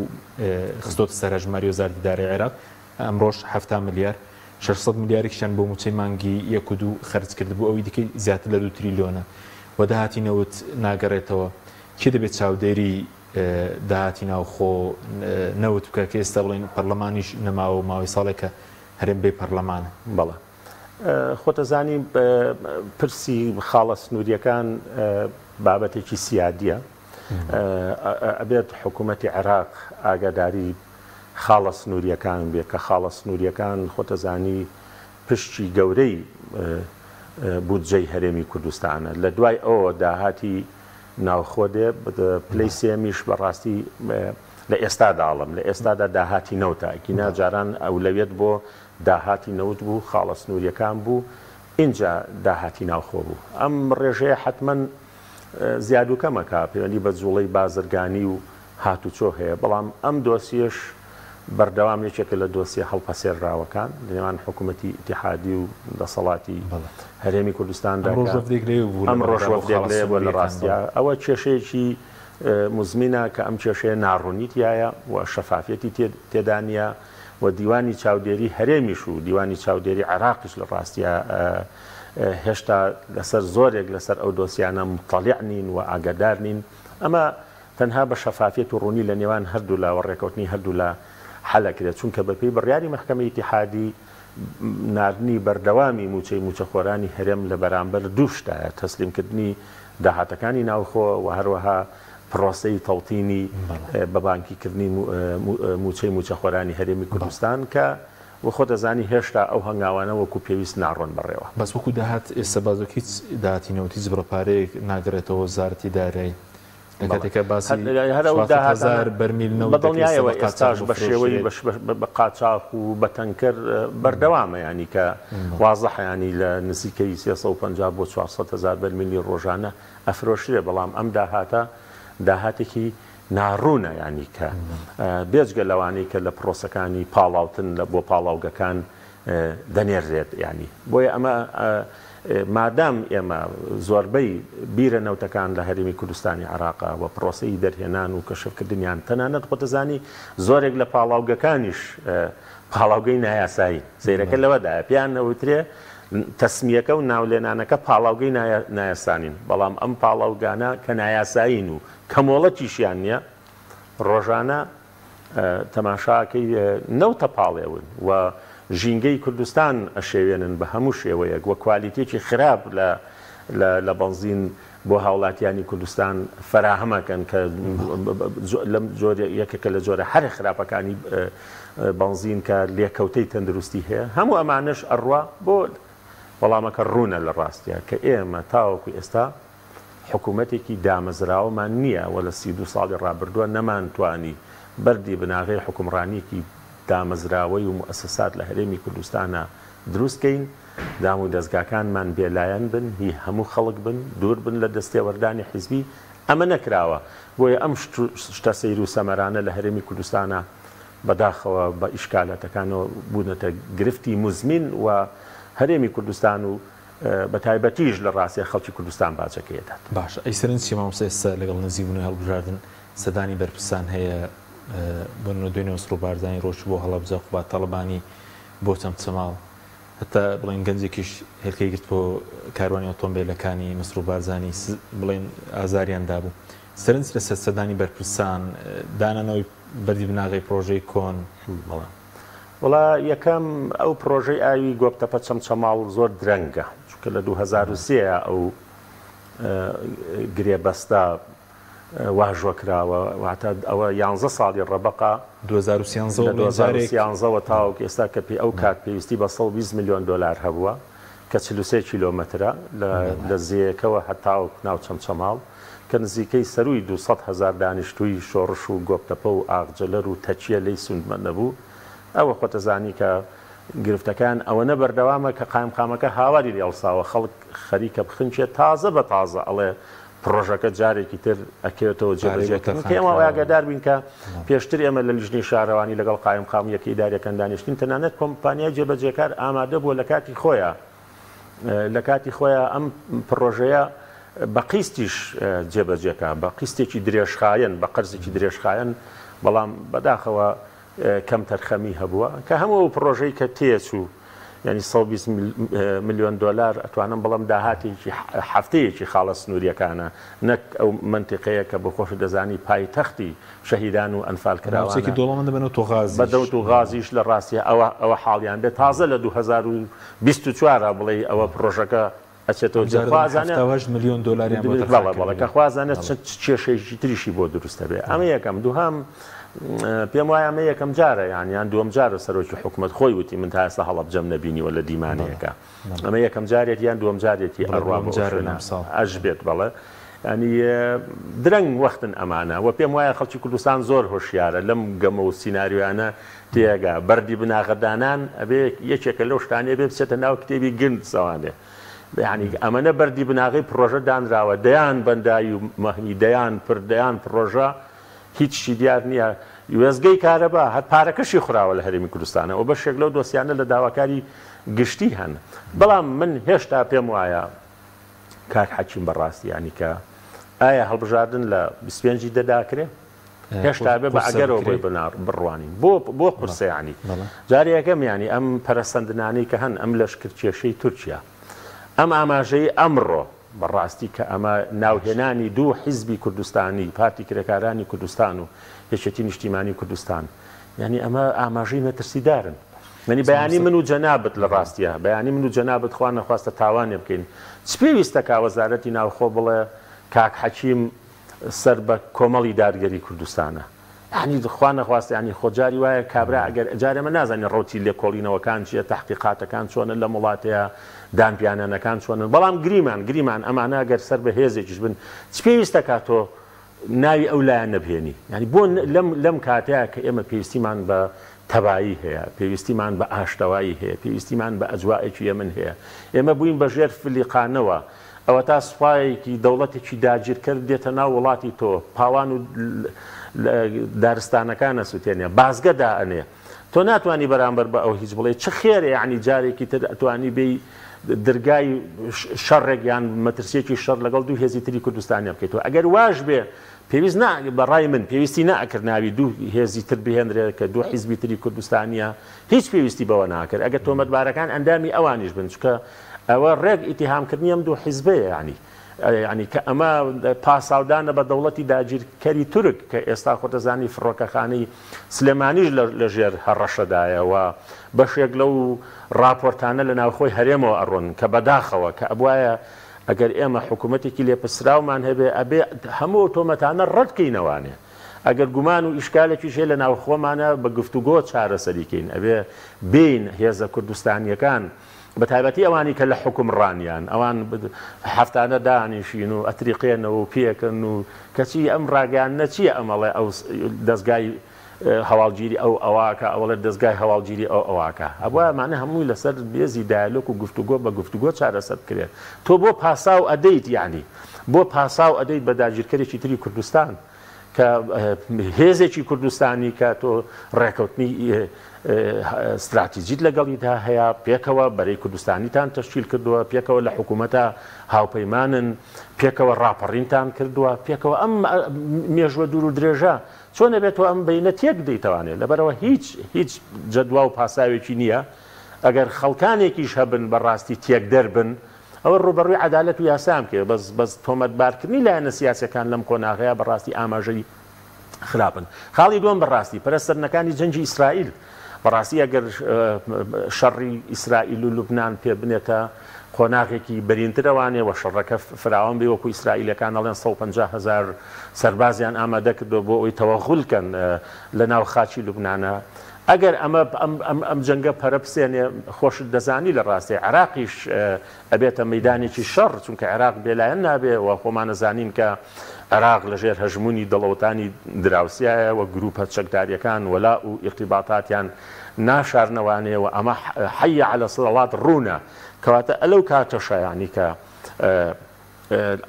خستۆتە سەر هەژماری وەزارەتی دارایی عێراق ئەمڕۆژ 7 ملیار 600 ملیارێکیان بۆ موچەی مانگی 1 و 2 خەرج کرد بوو ئەوەی دیکەی زیاتر لە 2 تریلیۆنە و داهاتی نەوت ناگەڕێتەوە کێ دەبێت چاودێری داهاتی ناوخۆ نەوت بکە کە ئێستا بڵێن پەرلەمانیش نەماوە ماوەی ساڵێکە هەرێم بێ پەرلەمانە. بەڵێ خۆتەزانی پرسی خاڵە سنووریەکان بابەتێکی سیادیە ئەبێت حکوومەتی عێراق ئاگاداری خاڵە سنووریەکان بێت کە خاڵە سنووریەکان خۆتەزانی پشتی گەورەی بودجەی هەرێمی کوردستانە لە دوای ئەوە داهاتی ناوخۆ دێ پلەی سێمیش بەڕاستی لە ئێستاداڵم لە ئێستادا داهاتی نەوتە ئەکینا جاران ئەولەوێت بۆ داهاتی نەوت بوو خاڵە سنووریەکان بوو اینجا داهاتی ناوخۆ بوو ئەم ڕێژەیە حتمما زیادوکەمەکە پەیوەندی بە جوڵەی بازرگانی و هاتوچۆ هەیە بەڵام ئەم دۆسیەش بەردەوام یەکێکە لە دۆسیە هەڵپەسێرراوەکان لەنێوان حکوومەتی ئیتیحادی و دەسەڵاتی هەرێمی کوردستاندا ئەم ڕۆژوەفدێک بۆ لە ڕاستیە ئەوە کێشەیەکی مزمینە کە ئەم کێشەیە ناڕوونیتیایە و شەفافەتی تێدانە و دیوانی چاودێری هەرێمیش و دیوانی چاودێری عێراقیش لە ڕاستیە هێشتا لەسەر زۆرێک لەسەر ئەو دۆسیانە مطەلیع نین و ئاگادار نین ئەمە تەنها بە شەفافیت و ڕوونی لە نێوان هەردوو لا و ڕێکەوتنی هەردوو لا حەلەکرێت چونکە بەپێی بڕیاری مەحکەمەی ئیتیحادی ناردنی بەردەوامی موچەی موچەخۆرانی هەرێم لە بەرامبەر دوو شتایە تەسلیمکردنی داهاتەکانی ناوخۆ و هەروەها پرۆسەی تەڵتینی بە بانکیکردنی موچەی موچەخۆرانی هەرێمی کوردستان کە و خۆ دەزانی هێشتا ئەو هەنگاوانە وەکو پێویست ناڕۆن بڕێوە بەس وەکو داهات ئێستا بازۆک هیچ داهاتی نەوتی زبرەپارەیەک ناگرێتەوە وەزارەتی دارایی لەکاتێکە باسی بەرمیل بەدڵنیایەوە ئێستاش بە شێوەی بە قاچاق و بە تەنکەر بەردەوامە ینی کە وازەحیانی لە نزیکەی 350 بۆ 400,000 بەرمیلی ڕۆژانە ئەفرۆشرێ بەڵام ئەم داهاتێکی ناڕوونە ینی کە بێجگە لەوانەی کە لە پرۆسەکانی پاڵاوتن لە بۆ پاڵاوگەکان دەنێرێت ینی بۆیە ئەمە مادام ئێمە زۆربەی بیرە نەوتەکان لە هەرێمی کوردستانی عێراقا و پرۆسەی دەرهێنان و کەشفکردنیان تەنانەت خۆتەزانی زۆرێک لە پاڵاوگەکانیش پاڵاوگەی نایاسایی سیرەکە لەوەدایە پیان نەوترێ تەسمیەکە و ناولێنانەکە پاڵاوگەی نایاسانین بەڵام ئەم پاڵاوگانە کە نایاساین و کەمۆڵەتیشیان نییە ڕۆژانە تەماشاکەی نەوتە پاڵێون و ژینگەی کوردستان ئەشێوێنن بە هەموو شێوەیەک وە کوالیتێکی خراپ لە بەنزین بۆ هاوڵاتیانی کوردستان فراهەمەکەن کە یەکێکە لە جۆرە هەر خراپەکانی بەنزین کە لێکەوتەی تەندروستی هەیە هەموو ئەمانش ئەڕوا بۆ وەڵامەکە ڕوونە لە ڕاستیە کە ئێمە تاوەکو ئێستا حکوومەتێکی دامەزراوەمان نییە و لە 32 ساڵی ڕابردووە نەمانتوانی بەردی بناغی حکومڕانیەکی دامەزراوەی و مؤسسات لە هەرێمی کوردستانە دروستکەین دام و دەستگاکانمان بێلایەن بن هی هەموو خەڵک بن دوور بن لە دەستێوەردانی حیزبی ئەمە نەکراوە بۆیە ئەم شتە سەیر و سەمەرانە لە هەرێمی کوردستانە بەداخەوە بە ئیشکالەتەکانەوە بوونەتە گرفتی مزمین و هەرێمی کوردستان و بە تایبەتیش لە ڕاستی خەڵکی کوردستان باچەکەیەدات. باش ئەیسەرنجی مامۆستا لەگەڵ نزیبوونی هەڵبژاردن سەدانی بەرپرسان هەیە بۆ دوێنێ وسڵ و باردانی ڕۆژ بۆ هەڵەبجە خوبا تەڵەبانی بۆ چەمچەماڵ هەتا بڵێن گەنجێکیش هێلکەی گرت بۆ کاروانی ئۆتۆمبیلەکانی مسر و بارزانی بڵێن ئازاریاندا بوو سەرنج لەسەر سەدانی بەرپرسان دانانەوەی بەردی بناغی پرۆژەی کۆن بەڵام وڵا یەکەم ئەو پرۆژەی ئاوی گۆبتەپە چەمچەماڵ زۆر درەنگە چونکە لە 2003 ئەو گرێبەستە واژۆ کراوە واتە ئەوە 11 ساڵی ڕەبقا 2013 تاوەک ئێستا کە ئەو کات پێویستی بە 120 میلیۆن دلار هەبووە کە 43 کیلۆمەترە لە زیەکەوە هەتا ناو چەمچەماڵ کە نزیکەی سەروی 200,000 دانیشتووی شۆڕش و گۆپتەپە و ئاغجەلەر و تەچیە لی سوندمە نەبوو ئەوە خۆتەزانی کە گرفتەکان ئەوەنە بەردەوامە کە قایمقامەکە هاواری لێڵساوە خەڵک خەریکە بخنچێت تازە بە تازە ئەڵێ پرۆژەکە جارێکی تر ئەکەوێتەوە جێبەجێکردن کە ئێمە ئاگادار بین کە پێشتر ئێمە لە لیژنەی شارەوانی لەگەڵ قایمقامیەکە ئیدارەکان دانیشتین تەنانەت کۆمپانیای جێبەجێکار ئامادە بووە لە کاتی خۆیان ئەم پرۆژەیە بە قیستیش جێبەجێکە بە قیستێکی درێژخایەن بە قەرزێکی درێژخایەن بەڵام بەداخەوە کەم تەرخەمی هەبووە کە هەموو پرۆژەی کە تێچوو ینی 120 میلیۆن دلار ئەتوانم بەڵام داهاتێکی هەفتەیەکی خاڵە سنووریەکانە نەک ئەو منتیقەیە کە بە خۆش دەزانی پایتەختی شەهیدان و ئەنفال کراوانێکی دۆڵەمەندە بنەوە تۆ غازی بەدەوت و غازیش لە ڕاستیە ئەوە حاڵیان بێت تازە لە 2024 بڵێ ئەوە پرۆژەکە ئەچێتەوە جێ میلیۆن دلاریان بەڵێ کە خوازانێت کێشەیەکی تریشی بۆ دروستە بێ ئەمە یەکەم دووهام پێم وایە ئەمە یەکەم جارە یانیان دووەم جارە سەرۆکی حکوومەت خۆی وتی من تا ئێستا هەڵەبجەم نەبینیوە لە دیمانەیەەکە ئەمە یەکەم جارێت یان دووەم جارێتی ئەڕوام ئەش بێت بەڵێ ینی درەنگ وەختن ئەمانە و پێم وایە خەڵکی کوردستان زۆر هۆشیارە لەم گەمە و سینناریوانە تێگا بەردی بناغەدانان ئەبێ یەکێکە لەو شتانێ بێ بچێتە ناو کتێبی گند سەوانێ ینی ئەمەنە بەردی بناغی پرۆژە دانراوە دەیان بەندایی و مەهنی دەیان پرۆژە هیچی دیار نییە وێزگەی کارەبا هەر پارەکەشی خوراوە لە هەرێمی کوردستانە و بەشێک لەو دۆسیانە لە داواکاری گشتی هەن بەڵام من هێشتا پێم وایە کاک حەکیم بەڕاستی ینی کە ئایا هەڵبژاردن لە 25 دەداکرێ هێشتا بێ بە ئەگەرەوە بۆی بڕوانین بۆ قورسەیانی جارێکەکەم ینی ئەم پەرەسەندنانی کە هەن ئەم لەشکرکێشەی تورکیا ئەم ئاماژەی ئەمڕۆ بەڕاستی کە ئەمە ناوهێنانی دوو حیزبی کوردستانی پارتی کرێکارانی کوردستان و یەکێتی نیشتیمانی کوردستان یعنی ئەمە ئاماژەی مەترسیدارن منی بەیانی من و جەنابەت لە ڕاستیە بەیانی من و جەنابەت خوا نەخواستە تاوانێ بکەین چ پێویستە کا وەزارەتی ناوخۆ بڵێ کاک حەکیم سەر بە کۆمەڵی دادگەری کوردستانە ینی خوا نەخواستە ینی خۆجاری وایە کابرا ئەگەر جارێ مە نازانین ڕۆتی لێکۆڵینەوەکان چیە تەحقیقاتەکان چۆنن لە وڵاتەیە دانپیانەکان چۆنن بەڵام گریمان ئەمانە ئەگەر سەر بە هێزێکیش بن چ پێویستە کاتۆ ناوی ئەو لایەن نەبهێنی ینی بۆ لەم کاتەیە کە ئێمە پێویستیمان بە تەبایی هەیە پێویستیمان بە ئاشتەوایی هەیە پێویستیمان بە ئەجواءێکی ئەمن هەیە ئێمە بووین بە ژێر فلیقانەوە ئەوە تا سوپایەکی دەوڵەتێکی داگیرکرد دێتە ناو وڵاتی تۆ پاوان و دارستانەکانە سوتێنێ بازگەدا ئەنێ تۆ ناتوانانی بەرامبەر بە ئەو هیچ بڵێ چه خێرە یعنی جارێکی تر ئەتوانی بێ دەرگای شەڕێک یان مەترسیەکی شەڕ لەگەڵ دوو هێزی تری کوردستانی بکەیتەوە ئەگەر واش بێ پێویست بەڕای من پێویستی ناکرد ناوی دوو هێزی تر بهێنرێت کە دوو حیزبی تری کوردستانیە هیچ پێویستی بەوە ناکرد ئەگەر تۆمەتبارەکان ئەندامی ئەوانیش بن چکە ئەوە ڕێک ئیتیهامکردنی ئەم دوو حیزبەیە ینی کە ئەمە پاساودانە بە دەوڵەتی داگیرکەری تورک کە ئێستا خۆتەزانی فڕۆکەخانەی سلێمانیش لە ژێر هەڕەشەدایەوە بەشێک لەو راپۆرتانە لە ناوخۆی هەرێمەوە ئەڕۆن کە بەداخەوە کە ئەبوایە ئەگەر ئێمە حکوومەتێکی لێپسراومان هەبێ ئەبێ هەموو تۆمەتانە ڕەتکەینەوانێ ئەگەر گومان و ئیشکالێکی شێ لە ناوخۆمانە بە گفتوگۆ چارەسەریکەین ئەبێ بین هێزە کوردستانیەکان بە تایبەتی ئەوانی کە لە حکومڕانیان ئەوان هەفتانە دانیشین و ئەتریقێنەوە و پێکەن و کەچی ئەم ڕاگەیان نەچیە ئەمەڵێ ئەو دەستگای هەواڵگیری ئەو ئەواکە ئەوڵێت دەستگای هەواڵگیری ئەو ئەواکە ئەوە مانە هەمووی لەسەر بێزی دایلۆک و گفتوگۆ بە گفتوگۆ چارەسەر کرێت تۆ بۆ پاساو ئەدەیت یعنی بۆ پاساو ئەدەیت بە داگیرکەرێکی تری کوردستان کە هێزێکی کوردستانی کە تۆ ڕێکەوتنی استراتیژیت لەگەڵیدا هەیە پێکەوە بەرەی کوردستانیتان تەشکیل کردووە پێکەوە لە حکوومەتە هاوپەیمانن پێکەوە ڕاپەڕینتان کردووە پێکەوە ئەم مێژوە دوور و درێژە چۆنە بێتەوە ئەم بینە تێک دەیتوانێت لەبەرەوە هیچ جەدوا و پاساوێکی نییە ئەگەر خەڵکانێکیش هەبن بەڕاستی تێک دەربن ئەوە ڕوبەڕووی عەدالەت و یاسام کرد بەس تۆمەتبارکردنی لایەنە سیاسەکان لەم کۆناغەیە بەڕاستی ئاماژەی خراپن خاڵی دووەم بەڕاستی پەرەستەرنەکانی جەنگی ئیسرائیل بەڕاستی ئەگەر شەڕی ئیسرائیل و لوبنان پێ بنێتە قۆناغێکی بەرینترەوانێ و شەڕەکە فراوان بێ وەکو ئیسرائیلەکان ئەڵێن 150,000 سەربازیان ئامادە کردو بۆ ئەوی تەوەغولکەن لە ناو خاچی لوبنانە ئەگەر ئەم جەنگە پەرە بسێنێ خۆشت دەزانی لە ڕاستی عێراقیش ئەبێتە مەیدانێکی شەڕ چونکە عێراق بێلایەن نابێ و خۆمان نەزانین کە عێراق لەژێر هەژمونی دەڵەوتانی دراوسایە و گروپە چەکداریەکان وەلا و ئیرتیباطاتیان ناشارنەوانێ و ئەمە حەیە عەلە سەڵەوات ڕوونە کەواتە ئەلەو کاتەشە یانی کە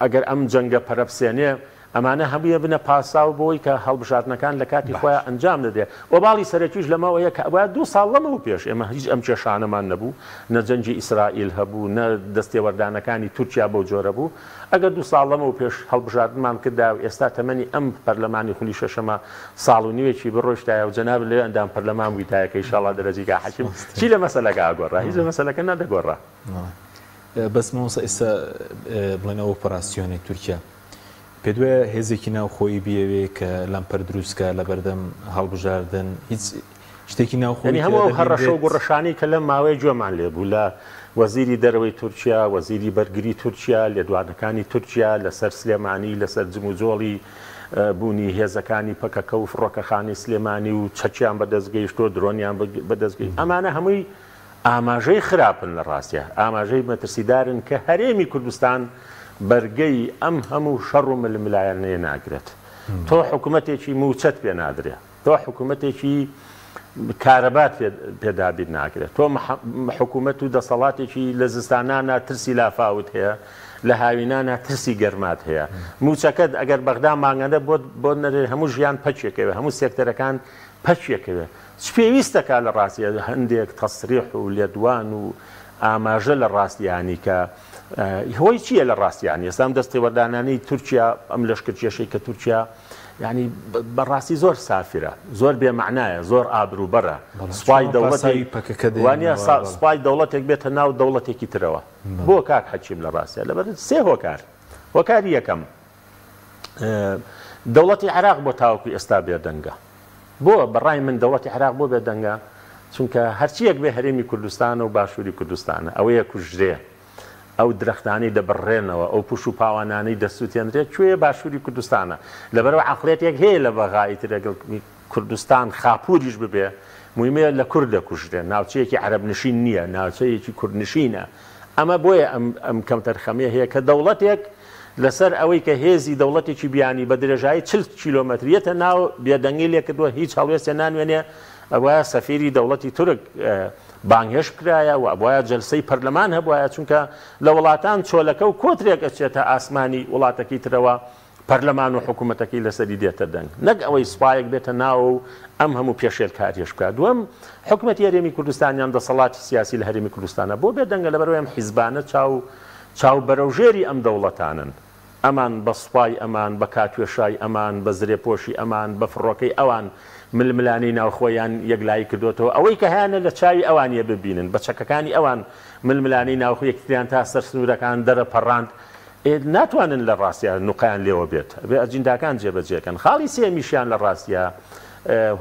ئەگەر ئەم جەنگە پەرە بسێنێ ئەمانە هەموویە بنە پاساو بۆی کە هەڵبژاردنەکان لە کاتی خۆیان ئەنجام دەدێ و باڵی سەرەکیش لەمەوەیە کە ئەوە 2 ساڵ لەمەوە پێش ئێمە هیچ ئەم کێشانەمان نەبوو نە جەنگی ئیسرائیل هەبوو نە دەستێوەردانەکانی تورکیا بەو جۆرە بوو ئەگەر 2 ساڵ لەمەوە پێش هەڵبژاردنمان کردا و ئێستا تەمەنی ئەم پەرلەمانی خولی شەشەمە ساڵ و نیوێکی بڕۆشتایە و جەناب لێ ئەندام پەرلەمان ویتایەکە ئینشاڵڵا دەرەجیگا حەکیم چی لە مەسەلەکە ئاگۆڕا هیچ لە مەسەلەکە نەدەگۆڕا بەس مامۆستا ئێستا بڵێنەوە ئۆپەراسیۆنی تورکیا پێ دوایە هێزێکی ناوخۆی بیەوێ کە لەمپەر دروستکە لە بەردەم هەڵبژاردن هیچ شتێکی ناوخۆی هەموو هەڕەشە و گوڕەشانی کە لەم ماوەی گوێمان لێبوو لە وەزیری دەرەوەی تورکیا وەزیری بەرگری تورکیا لێدوانەکانی تورکیا لەسەر سلێمانی لەسەر جموجۆڵی بوونی هێزەکانی پەکەکە و فڕۆکەخانی سلێمانی و چەکیان بەدەستگەیشتۆ درۆنیان بەدەستگەی ئەمانە هەمووی ئاماژەی خراپن لە ڕاستیە ئاماژەی مەترسیدارن کە هەرێمی کوردستان بەرگەی ئەم هەموو شەڕ و ململایەنەیە ناگرێت تۆ حکوومەتێکی موچەت پێ نادرێت تۆ حکوومەتێکی کارەبات پێدابیر ناگرێت تۆ حکوومەت و دەسەڵاتێکی لە زستانانە ترسی لافاوت هەیە لە هاوینانە ترسی گەرمات هەیە موچەکەت ئەگەر بەغدا مانگەدە بۆ نەرێ هەموو ژیان پەچێکەوە هەموو سێکتەرەکان پەچێکەوە پێویستەکە لە ڕاستیە هەندێک تەسریح و لێدوان و ئاماژە لە ڕاستیانی کە هۆی چییە لە ڕاستیانی ئێستام دەستێوەردانانی تورکیا ئەم لەشکرکێشەی کە تورکیا ینی بەڕاستی زۆر سافرە زۆر بێمەعنایە زۆر ئابروبەرە سوپای دەوڵەتێکوانە سوپای دەوڵەتێک بێتە ناو دەوڵەتێکی ترەوە بۆ کاک حەکیم لە ڕاستیە لەبەر سێ هۆکاری یەکەم دەوڵەتی عێراق بۆ تاوەکو ئێستا بێدەنگە بۆ بەڕای من دەوڵەتی عێراق بۆ بێدەنگە چونکە هەرچیەک بێ هەرێمی کوردستانە و باشووری کوردستانە ئەوەیە کوژرێ ئەو درەختانی دەبڕێنەوە ئەو پوش و پاوانانەی دەسووتێنرێت کوێ باشووری کوردستانە لەبەرەوە عەقڵێتێک هەیە لە بەغایی ترێگەڵ کوردستان خاپووریش ببێ مویمەیە لە کورد دەکوژرێن ناوچەیەکی عەرەبنشین نییە ناوچەیەکی کوردنشینە ئەمە بۆیە ئەم کەم تەرخەمێ هەیە کە دەوڵەتێک لەسەر ئەوەی کە هێزی دەوڵەتێکی بیانی بە درێژایی 40 کیلۆمەتریەتە ناو بێدەنگی لێ کردووە هیچ هەڵوێستێ نانوێنێ ئەوە سەفیری دەوڵەتی تورک بانگهێش کرایە و ئەبواە جەلسەی پەرلەمان هەبواە چونکە لە وڵاتان چۆلەکە و کۆترێک ئەچێتە ئاسمانی وڵاتەکەی ترەوە پەرلەمان و حکوومەتەکەی لەسەری دێتە دەنگ نەک ئەوەی سوپایەک بێتە ناو و ئەم هەموو پێشێلکاریش بکات دووەم حکوومەتی هەرێمی کوردستانیان دەسەڵاتی سیاسی لە هەرێمی کوردستانە بۆ بێدەنگە لەبەرەوەی ئەم حیزبانە چاو بەرەوژێری ئەم دەوڵەتانن ئەمان بە سوپای ئەمان بە کاتوێشای ئەمان بە زرێپۆشی ئەمان بە فڕۆکەی ئەوان ململانی ناوخۆیان یەکلایی کردوێتەوە ئەوەی کە هیانە لە چاوی ئەوانیە ببینن بە چەکەکانی ئەوان ململانی ناوخۆ یەکتریان تا سەر سنوورەکان دەرەپەڕاند ناتوانن لە ڕاستیە نوقیان لێوە بێت بێ ئەجینداکان جێبەجێکەن خاڵی سێمیشیان لە ڕاستیە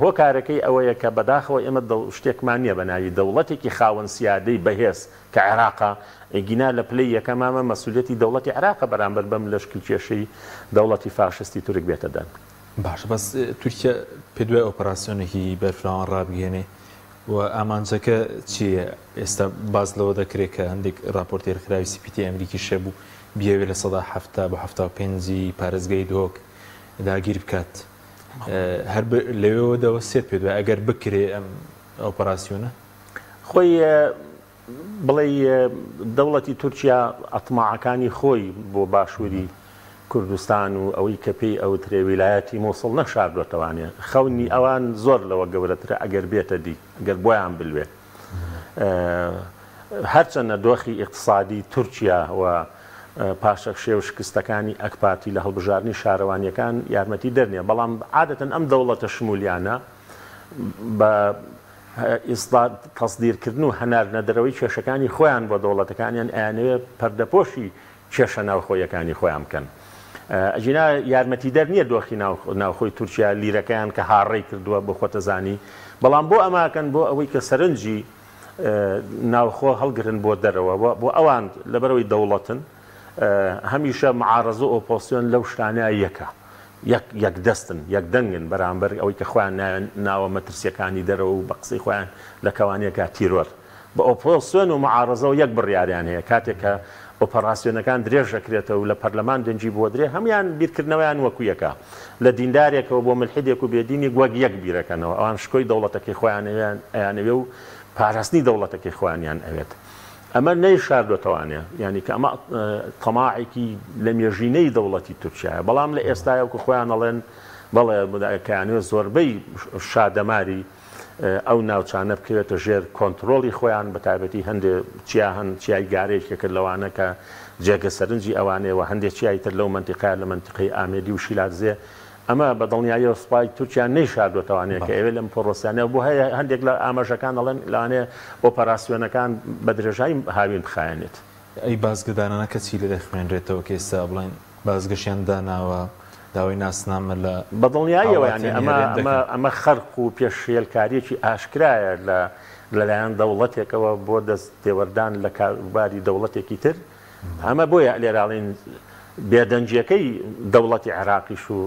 هۆکارەکەی ئەوەیە کە بەداخەوە ئێمە شتێکمان نییە بەناوی دەوڵەتێکی خاوەن سیادەی بەهێز کە عێراقا گینا لە پلەی یەکەمامە مەسئولیەتی دەوڵەتی عێراقە بەرامبەر بەم لەشکرکێشەی دەوڵەتی فاشستی تورک بێتە دەنگ باش بەس تورکیا پێ دوای ئۆپەراسیۆنێکی بەرفراوان ڕابگەێنێ و ئامانجەکە چییە ئێستا باز لەوە دەکرێت کە هەندێک راپۆرتێرخراوی سیپیتی ئەمریکی شەبوو بیاوێت لە 170 بۆ 75 پارێزگای دۆک داگیر بکات هەر لەوێەوە دەوەسێت پێ دوای ئەگەر بکرێ ئەم ئۆپەراسیۆنە خۆی بڵێ دەوڵەتی تورکیا ئەتماعەکانی خۆی بۆ باشووری کوردستان و ئەوەی کە پێی ئەو ترێویلایەتی مۆسڵ نەشاردوێتەوانێ خەونی ئەوان زۆر لەوە گەورەترە ئەگەر بێتە دی ئەگەر بۆیان بلوێ هەرچەندە دۆخی ئیقتصادی تورکیا و پاشەک شێو شکستەکانی ئەکپاتی لە هەڵبژارنی شارەوانیەکان یارمەتی دەرنێ بەڵام عادەتەن ئەم دەوڵەتە شمولیانە بە تەصدیرکردن و هەناردنەدەرەوەی کێشەکانی خۆیان بۆ دەوڵەتەکانیان ئەیانەوێ پەردەپۆشی کێشە ناوخۆیەکانی خۆیان بکەن ئەجینا یارمەتی دەر نییە دۆخی ناوخۆی تورکیا لیرەکەیان کە هاڕێی کردووە بۆ خۆتەزانی بەڵام بۆ ئەماکەن بۆ ئەوەی کە سەرنجی ناوخۆ هەڵگرن بۆ دەرەوە بۆ ئەوان لەبەرەوەی دەوڵەتن هەمیشە معارەزە ئۆپۆسیۆن لەو شتانە یەکە یەک دەستن یەک دەنگن بەرامبەر ئەوەی کە خۆیان ناوە مەترسیەکانی دەرەوە و بە قسەی خۆیان لە کەوانیەکە تیرۆر بە ئۆپۆسیۆن و معارەزە و یەک بڕیاریان هەیە کاتێک کە ئۆپەراسیۆنەکان درێژ دەکرێتەوە و لە پەرلەمان دەنجی بۆ درێ هەمان بیرکردنەوەیان وەکو یەکە لە دیندارێکەوە بۆ ملحیدێک و بێدینی وەک یەک بیرەکەنەوە ئەوان شکۆی دەوڵەتەکەی خۆیان ئەیانەوێ و پاراستنی دەوڵەتەکەی خۆیانیان ئەوێت ئەمە نەی شاردوێتەوانێ یعنی کە ئەمە تەماعێکی لە مێژینەی دەوڵەتی تورکیایە بەڵام لە ئێستایەوەکو خۆیان ئەڵێن بەڵێ کەیانوێت زۆربەی شادەماری ئەو ناوچانە بکەوێتە ژێر کۆنتترۆڵی خۆیان بە تایبەتی هەندێک چیای گارێکێک کرد لەوانە کە جێگە سەرنجی ئەوانەیەوە هەندێک چیای تر لەو منتیقای لە منتیقی ئامێدی و شیلاتزێ ئەمە بە دڵنیاییەوە سوپای تورکیان نەیشاردوێتەوانەیە کە ئێوێ لەم پرۆسیانە بۆ هەیە هەندێک لە ئاماژەکان دەڵێن لەوانەیە ئۆپەراسیۆنەکان بە درێژایی هاوین بخایەنێت ئەی بازگەدانانە کە چی لە دەخوێنرێتەوە کە ئێستا بڵێن بازگەشیان داناوە داوای ناسنامە لە بەدڵنیاییەوە ینی ئەمە خەرق و پێشێلکاریەکی ئاشکرایە لەلایەن دەوڵەتێکەوە بۆ دەست تێوەردان لە کاروباری دەوڵەتێکی تر ئەمە بۆیە لێراڵین بێدەنجیەکەی دەوڵەتی عێراقیش و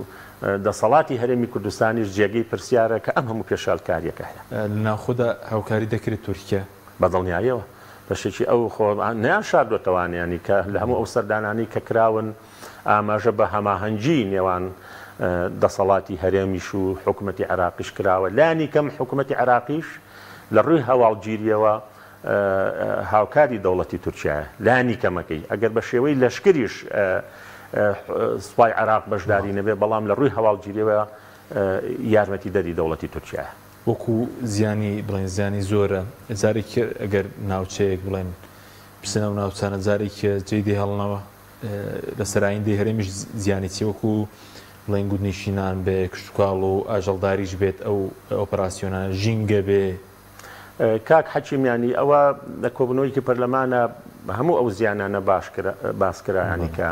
دەسەڵاتی هەرێمی کوردستانیش جێگەی پرسیارە کە ئەم هەموو پێشالکاریەکە هەیە ناوخۆدا هاوکاری دەکرێت تورکیا بەدڵنیاییەوە بەشێکی ئەو خۆ نیان شاردوێتەوانیانی کە لە هەموو ئەو سەردانانی کە کراون ئاماژە بە هەماهەنگی نێوان دەسەڵاتی هەرێمیش و حکوومەتی عێراقیش کراوە لانی کەم حکوومەتی عێراقیش لە ڕووی هەواڵگیریەوە هاوکاری دەوڵەتی تورکیایە لانی کەمەکەی ئەگەر بە شێوەی لەشکریش سوپای عێراق بەشداری نەبێ بەڵام لە ڕووی هەواڵگیریەوە یارمەتی دەری دەوڵەتی تورکیایە وەکو زیانی بڵێن زیانی زۆرە جارێکی ئەگەر ناوچەیەک بڵێن پرسنە و ناوچانە جارێکی جێدی هەڵنەوە لە سەرایندی هەرێمیش زیانی چی وەکو بڵێن گوتنیشینان بێ کشتتوکاڵ و ئاژەڵداریش بێت ئەو ئۆپەراسیۆنانە ژینگە بێ کاک حەکیمیانی ئەوە لە کۆبنەوەیکی پەرلەمانە هەموو ئەو زیانانە باسکرایانی کە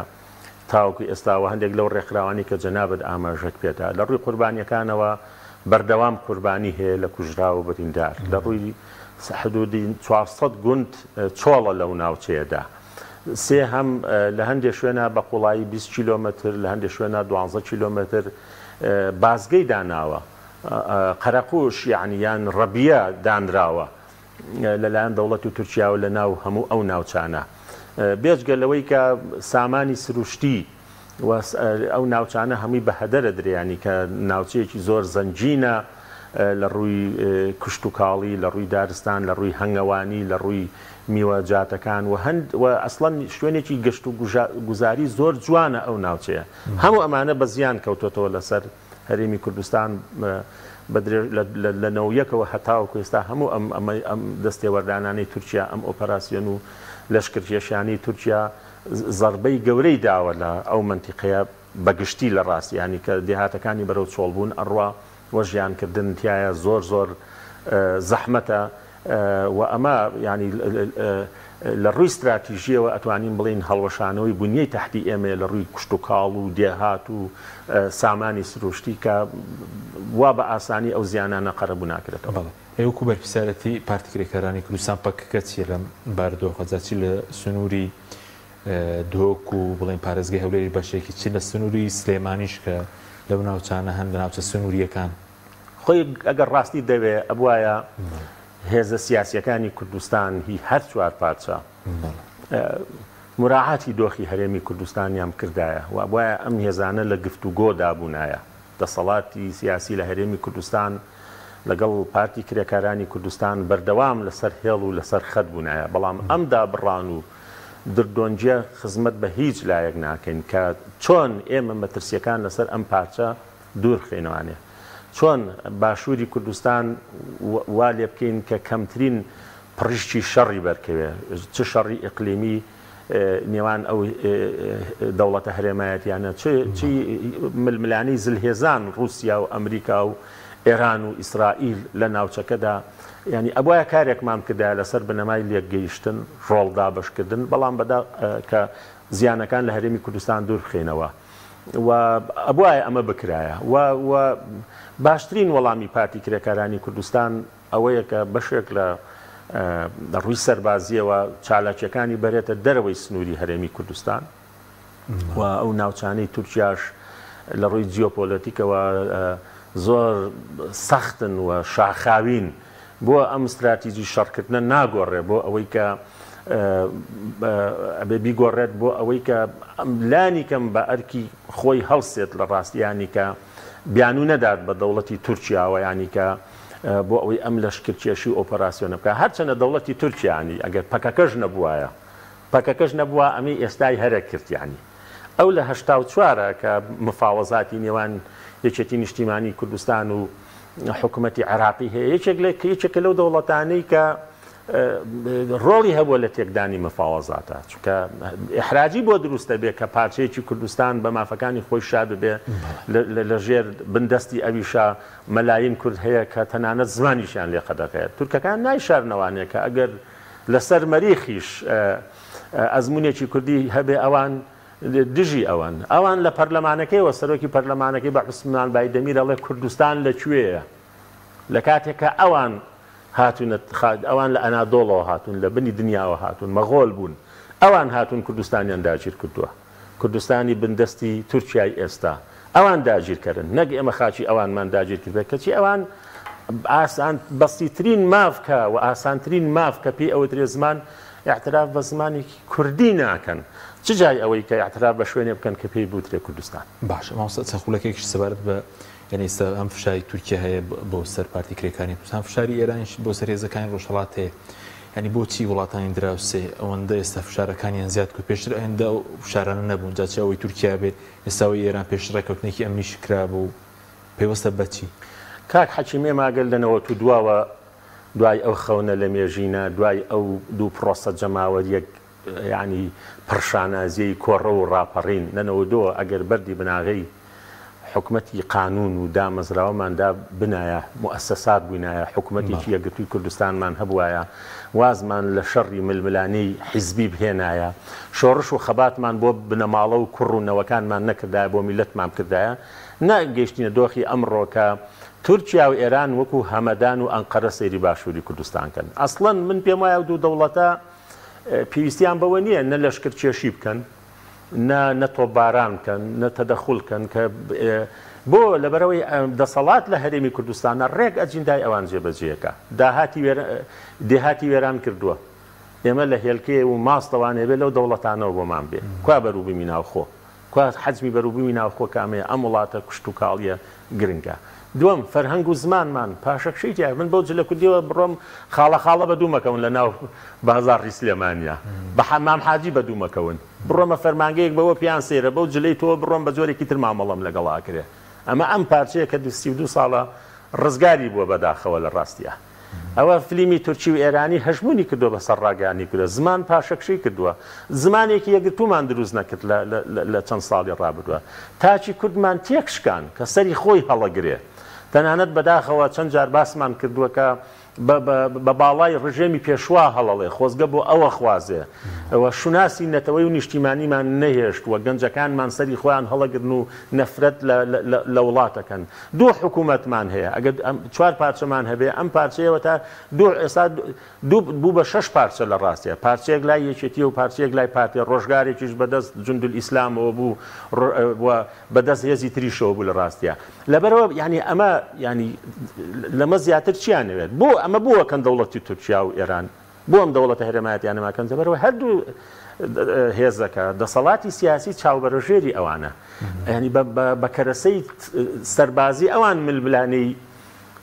تاوەکو ئێستاوە هەندێک لەو ڕێکخراوانی کە جەنابەت ئاماژەک پێێتە لە ڕووی قوربانیەکانەوە بەردەوام قوربانی هەیە لە کوژرا و بریندار لە ڕووی حدودی 400 گوند چۆڵە لەو ناوچەیەدا سێ هەم لە هەندێک شوێنە بە قوڵایی 20 کیلۆمتر لە هەندێک شوێنە 12 کیلۆمتر بازگەی داناوە قەرەقوش یعنییان ڕەبیە دانراوە لەلایەن دەوڵەت و تورکیا و لە ناو هەموو ئەو ناوچانە بێجگە لەوەی کە سامانی سروشتی ئەو ناوچانە هەمووی بە هەدەرە درێیانی کە ناوچەیەکی زۆر زەنجینە لە ڕووی کشت و کاڵی لە ڕووی دارستان لە ڕووی هەنگەوانی لە ڕووی میوەجاتەکان و ئەسڵەن شوێنێکی گەشت و گوزاری زۆر جوانە ئەو ناوچەیە هەموو ئەمانە بە زیان کەوتۆتەوە لەسەر هەرێمی کوردستان لە نەوەیەکەوە هەتاوەکو ئێستا هەموو ئەم دەستێوەردانانەی تورکیا ئەم ئۆپەراسیۆن و لەشکرکێشیانی تورکیا زەربەی گەورەی داوە لە ئەو منتیقەیە بەگشتی لە ڕاستی ینی کە دێهاتەکانی بەرەو چۆڵبوون ئەڕوا وە ژیانکردن تایە زۆر زۆر زەحمەتە و ئەمە ینی لە ڕووی استراتیژیەوە ئەتوانین بڵین هەڵوەشانەوەی بنیەی تەحتی ئێمە لە ڕووی کشت و کاڵ و دێهات و سامانی سروشتی کە وا بە ئاسانی ئەو زیانانە قەرەبوو ناکرێتەوە. ئێوەکو بەرپرسیارەتی پارتیکرێکەکانی کوردستان پەکەکە چیە لەم باردۆخەجاچی لە سنووری دۆک و بڵێن پارێزگای هەولێری بەشێکی چی لە سنووری سلێمانیش کە لەو ناوچانە هەن لە ناوچە سنووریەکان خۆی ئەگەر ڕاستی دەوێ ئەبوایە هێزە سیاسیەکانی کوردستان هی هەر چوار پادشا مراعاتی دۆخی هەرێمی کوردستانیان کردایە و ئەبوایە ئەم هێزانە لە گفتوگۆدا بوونایە دەسەڵاتی سیاسی لە هەرێمی کوردستان لەگەڵ پارتی کرێکارانی کوردستان بەردەوام لەسەر هێڵ و لەسەر خەت بوونایە بەڵام ئەمدا بڕان و دردۆنجە خزمەت بە هیچ لایەک ناکەین کە چۆن ئێمە مەترسیەکان لەسەر ئەم پارچە دوور خێنەوانێ چۆن باشووری کوردستان وا لێ بکەین کە کەمترین پڕیشتی شەڕی بەرکەوێ چ شەڕی ئیقلیمی نێوان ئەو دەوڵەتە هەرێمایەتیانە چی ململانی زلهێزان رووسیا و ئەمریکا و ئێران و ئیسرائیل لە ناوچەکەدا ینی ئەبوایە کارێکمان کردایە لەسەر بنەمای لێکگەیشتن ڕۆڵدا بەشکردن بەڵام بەدا کە زیانەکان لە هەرێمی کوردستان دوور بخێنەوە و ئەبوایە ئەمە بکرایە و باشترین وەڵامی پارتی کرێکارانی کوردستان ئەوەیە کە بەشێک لە ڕووی سەربازیەوە چالاکیەکانی بەرێتە دەرەوەی سنووری هەرێمی کوردستان و ئەو ناوچانەی تورکیاش لە ڕووی جیۆپۆلۆتیکەوە زۆر سەختن و شاخاوین بۆ ئەم استراتیژی شەڕکردنە ناگۆڕێ بۆ ئەوەی کە ئەبێ بیگۆڕێت بۆ ئەوەی کە لانی کەم بە ئەرکی خۆی هەڵسێت لە ڕاستیانی کە بیانوو نەدات بە دەوڵەتی تورکیاوە ینی کە بۆ ئەوەی ئەم لەشکرکێشی ئۆپەراسیۆنە بکە هەرچەنە دەوڵەتی تورکیانی ئەگەر پەکەکەش نەبووایە پەکەکەش نەبووە ئەمە ئێستای هەرە کردیانی ئەو لە 84 کە مفاوەزاتی نێوان یەکێتی نیشتیمانی کوردستان و حکوومەتی عێراقی هەیە یەکێکە لەو دەوڵەتانەی کە ڕۆڵی هەبووە لە تێکدانی مفاوەزاتە چونکە ئیحراجی بۆ دروستە بێ کە پارچەیەکی کوردستان بە مافەکانی خۆی شاد ببێ لە ژێر بندەستی ئەویشا مەلاین کورد هەیە کە تەنانەت زمانیشیان لێ قەدەکەیە تورکەکان نایشارنەوانەیە کە ئەگەر لەسەر مەریخیش ئەزمونێکی کوردی هەبێ ئەوان دژی ئەوان لە پەرلەمانەکەیەوە سەرۆکی پەرلەمانەکەی بە عوسمان بایدەمیر ئەڵێ کوردستان لەکوێیە لە کاتێککە ئەوان هاتوونە ئەوان لە ئەنادۆڵەوە هاتوون لە بنی دنیاوە هاتوون مەغۆڵ بوون ئەوان هاتوون کوردستانیان داگیر کردووە کوردستانی بندەستی تورکیای ئێستا ئەوان داگیرکردن نەک ئێمە خاچی ئەوانمان داگیر کردە کەچی ئەوان ئاسان بەستیترین مافکە و ئاسانترین ماف کە پێی ئەوە درێ زمان اعتراف بە زمانێکی کوردی ناکەن چ جای ئەوەی کە اعتراف بە شوێنێ بکەن کە پێی بوترێ کوردستان باش ماوەستا چەخولەکێکیش سەبارەت بە یعنی ئەم فشاری تورکیا هەیە بۆ سەر پارتی کرێکانی کوردستان فشاری ئێرانیش بۆ سەر هێزەکانی ڕۆژهەڵات هەیە ینی بۆچی وڵاتانی دراوسێ ئەوەندە ئێستا فشارەکانیان زیاد کرد پێشتر ئەوەندە فشارانە نەبوون جاچ ئەوەی تورکیا بێت ئێستاوەی ئێران پێشتر ڕێکەوتنێکی ئەمنیش کرابوو و پێوەستە بەچی کاک حەکیمێ ماگەل لەنەوە تو دواوە دوای ئەو خەونە لە مێژینە دوای ئەو دوو پرۆسە جەماوەر یەک ینی پرشانازیەی کۆڕە و ڕاپەڕین لەنەوە دۆ ئەگەر بەردی بناغی حکومەتی قانون و دامەزراوەماندا بنایە مؤسسات بووینایە حکومەتێکی یەکگرتووی کوردستانمان هەبوایە وازمان لە شەڕی ململانەی حیزبی بهێنایە شۆڕش و خەباتمان بۆ بنەماڵە و کوڕ و نەوەکانمان نەکردایە بۆ میلەتمان کردایە نەگەیشتینە دۆخی ئەمڕۆ کە تورکیا و ئێران وەکو هەمەدان و ئەنقەرە سەیری باشووری کوردستانکەن ئەسڵەن من پێم وایە دوو دەوڵەتە پێویستیان بەوە نییە نە لەشکر کێشی بکەن نە تۆپباران بکەن نە تەدەخول بکەن کە بۆ لەبەرەوەی دەسەڵات لە هەرێمی کوردستانە ڕێک ئەجیندای ئەوان جێبەجێەکە دێهاتی وێران کردووە ئێمە لە هێلکێ و ماستەوان هێبێ لەو دەوڵەتانەوە بۆمان بێ کوا بەروبوومی ناوخۆ کوا حەجمی بەروبوومی ناوخۆ کامەیە ئەم وڵاتە کوشت و کاڵیە گرنگە دووەم فەرهەنگ و زمانمان پاشەکشەی تیا من بۆ جلە کوردیەوە بڕۆم خاڵە بە دوومەکەون لە ناو بازاڕی سلێمانیا بە حەمام حاجی بە دوومەکەون بڕۆمە فەرمانگەیەک بەوە پیان سێرە بەو جلەی تۆ بڕۆم بە جۆرێکی تر مامەڵەم لەگەڵا کرێ ئەمە ئەم پارچەیە کە 32 ساڵە ڕزگاری بووە بەداخەوە لە ڕاستیە ئەوە فیلمی تورکی و ئێرانی هەژمونی کردو بەسەر ڕاگەانی کردە زمان پاشەکشەی کردووە زمانێکی یەکگرتوومان دروست نەکرد لە چەند ساڵی ڕابردووە تاچی کوردمان تێکشکان کە سەری خۆی هەڵەگرێ تەنانەت بەداخەوە چەند جار باسمان کردووە کە بە باڵای ڕژێمی پێشوا هەڵەڵێ خۆزگە بۆ ئەوە خوازێ ئەوە شوناسی نەتەوەی و نیشتیمانیمان نەهێشت وە گەنجەکانمان سەری خۆیان هەڵەگرن و نەفرەت لە وڵاتەکەن دوو حکوومەتمان هەیە ئەگەر 4 پارچەمان هەبێ ئەم پارچەیەوە تا ئێستا بوو بە 6 پارچە لە ڕاستیە پارچەیەک لای یەکێتی و پارچەیەک لای پارتی ڕۆژگارێکیش بەدەست جوندول ئیسلامەوە بوو بەدەست هێزی تریشەوە بوو لە ڕاستیە لەبەرەوە ینی ئەمە ینی لەمە زیاتر چیانەوێت بۆ ئەمە بووەکەن دەوڵەتی تورکیا و ئێران بۆ ئەم دەوڵەتە هەرێمایەتیانەماکەن زەبەرەوە هەردوو هێزەکە دەسەڵاتی سیاسی چاوبەرەژێری ئەوانە ینی بە کەرەسەی سەربازی ئەوان ململانەی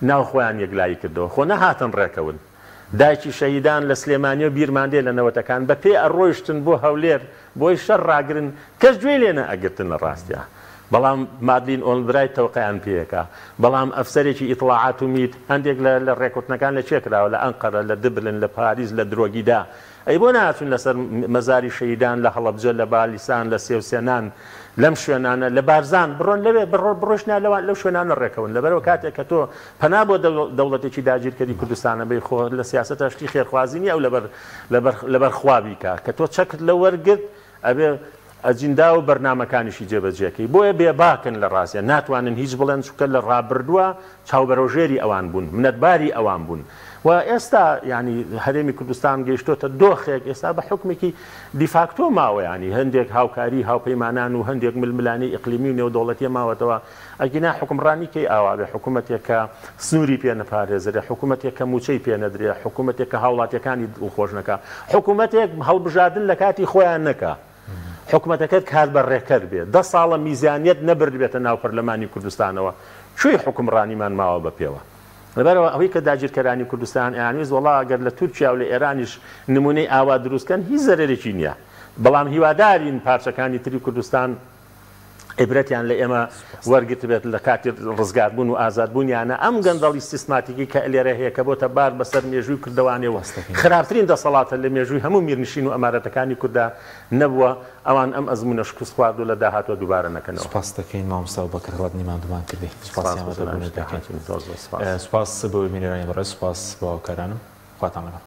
ناوخۆیان یەکلایی کردەوە خۆ نەهاتن ڕێکەون دایکی شەهیدان لە سلێمانی و بیرماندێ لە نەوەتەکان بە پێ ئەڕۆیشتن بۆ هەولێر بۆی شەڕ ڕاگرن کەس گوێ لێنە ئەگرتن لە ڕاستیە بەڵام مادلین ئۆلبرای تەوقەیان پێەکە بەڵام ئەفسەرێکی ئیطلاعات و میت هەندێک لە ڕێکوتنەکان لە چێکراوە لە ئەنقەرە لە دبلن لە پاریس لە درۆگیدا ئەی بۆ ناچون لەسەر مەزاری شەهیدان لە هەڵەبجە لە بالیسان لە سێوسێنان لەم شوێنانە لە بارزان بڕۆن لەوێ بڕۆشنا لەو شوێنانە ڕێکەون لەبەرەوە کاتێک کە تۆ پەنا بۆ دەوڵەتێکی داگیرکردی کوردستانە بێ خۆ لە سیاسەتە شتی خێرخوازی نیە ئەو لەبەر خوابی کە تۆ چەکت لە وەرگرت ئەبێ ئەجیندا و بەرنامەکانیشی جێبەجێکەی بۆیە بێباکن لە ڕاستە ناتوانن هیچ بڵێن چکە لە ڕابردووە چاوبەرەوژێری ئەوان بوون منەتباری ئەوان بوون و ئێستا ینی هەرێمی کوردستان گەیشتۆتە دۆخێک ئێستا بە حکمێکی دیفاکتۆ ماوە ینی هەندێک هاوکاری هاوپەیمانان و هەندێک ململانی ئیقلیمی و نێودەوڵەتی ماوەتەوە ئەگینا حکمڕانی کەی ئاوابێ حکوومەتێکە سنووری پێ نەپارێزرێ حکوومەتێکە موچەی پێ نەدرێ حکوومەتێکە هاوڵاتیەکانی دڵخۆش نەکە حکوومەتێک هەڵبژاردن لە کاتی خۆیان نەکە حکوومەتەکەت کات بەڕێکەر بێت 10 ساڵە میزانیت نەبرد بێتە ناو پەرلەمانی کوردستانەوە کوێی حکمڕانیمان ماوە بە پێوە لەبەرەوە ئەوەی کە داگیرکەرانی کوردستان ئەیانویست وەڵا ئەگەر لە تورکیا و لە ئێرانیش نمونەی ئاوا دروستکەن هیچ زەرێکی نییە بەڵام هیوادارین پارچەکانی تری کوردستان عیبرەتیان لە ئێمە وەرگرت بێت لە کاتی ڕزگاربوون و ئازادبوونیانە ئەم گەندەڵی سیستماتیکی کە لێرە هەیە کە بۆتە بار بەسەر مێژووی کردوانێ وەستەکەین خراپترین دەسەڵاتە لە مێژووی هەموو میرنشین و ئەمارەتەکانی کووردا نەبووە ئەوان ئەم ئەزمونە شکست خوارد و لە داهاتوە دووبارە نەکەنەوە سپاس دەکەین مامۆستا بەکر هەڵاتنیمان دومان کردی سپاس بۆ میێرانی بەڕێز سپاس بۆ کارانم خواتان لەگەڵ